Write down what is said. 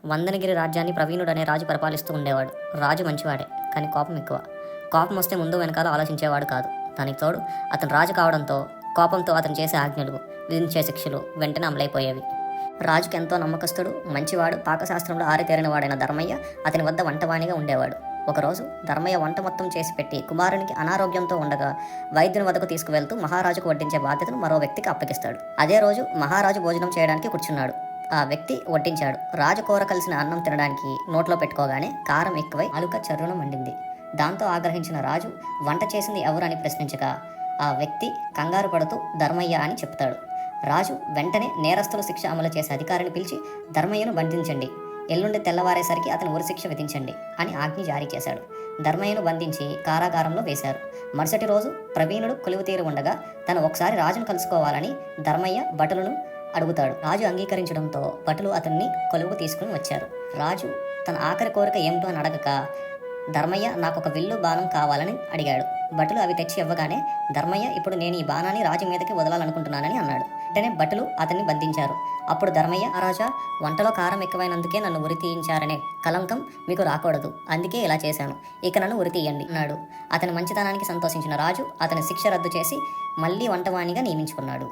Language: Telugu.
వందనగిరి రాజ్యాన్ని ప్రవీణుడు అనే రాజు పరిపాలిస్తూ ఉండేవాడు. రాజు మంచివాడే, కానీ కోపం ఎక్కువ. కోపం వస్తే ముందు వెనకాల ఆలోచించేవాడు కాదు. దానికి తోడు అతను రాజు కావడంతో కోపంతో అతను చేసే ఆజ్ఞలు, విధించే శిక్షలు వెంటనే అమలైపోయేవి. రాజుకి ఎంతో నమ్మకస్తుడు, మంచివాడు, పాకశాస్త్రంలో ఆరితేరినవాడైన ధర్మయ్య అతని వద్ద వంటవాణిగా ఉండేవాడు. ఒకరోజు ధర్మయ్య వంట మొత్తం చేసి పెట్టి కుమారునికి అనారోగ్యంతో ఉండగా వైద్యుని వద్దకు తీసుకువెళ్తూ మహారాజుకు వడ్డించే బాధ్యతను మరో వ్యక్తికి అప్పగిస్తాడు. అదే రోజు మహారాజు భోజనం చేయడానికి కూర్చున్నాడు. ఆ వ్యక్తి వడ్డించాడు. రాజు కూర కలిసిన అన్నం తినడానికి నోట్లో పెట్టుకోగానే కారం ఎక్కువై నాలుక చర్రున మండింది. దాంతో ఆగ్రహించిన రాజు వంట చేసింది ఎవరు అని ప్రశ్నించగా ఆ వ్యక్తి కంగారు పడుతూ ధర్మయ్య అని చెప్తాడు. రాజు వెంటనే నేరస్తుల శిక్ష అమలు చేసే అధికారిని పిలిచి ధర్మయ్యను బంధించండి, ఎల్లుండి తెల్లవారేసరికి అతను ఉరిశిక్ష విధించండి అని ఆజ్ఞ జారీ చేశాడు. ధర్మయ్యను బంధించి కారాగారంలో వేశారు. మరుసటి రోజు ప్రవీణుడు కొలువు తీరి ఉండగా తను ఒకసారి రాజును కలుసుకోవాలని ధర్మయ్య భటులను అడుగుతాడు. రాజు అంగీకరించడంతో భటులు అతన్ని కొలువు తీసుకుని వచ్చారు. రాజు తన ఆఖరి కోరిక ఏమిటో అని అడగక ధర్మయ్య నాకొక విల్లు బాణం కావాలని అడిగాడు. భటులు అవి తెచ్చి ఇవ్వగానే ధర్మయ్య ఇప్పుడు నేను ఈ బాణాన్ని రాజు మీదకి వదలాలనుకుంటున్నానని అన్నాడు. వెంటనే భటులు అతన్ని బంధించారు. అప్పుడు ధర్మయ్య, రాజా, వంటలో కారం ఎక్కువైనందుకే నన్ను ఉరి తీయించారనే కలంకం మీకు రాకూడదు, అందుకే ఇలా చేశాను, ఇక నన్ను ఉరి తీయండి అన్నాడు. అతని మంచితనానికి సంతోషించిన రాజు అతని శిక్ష రద్దు చేసి మళ్ళీ వంటవాణిగా నియమించుకున్నాడు.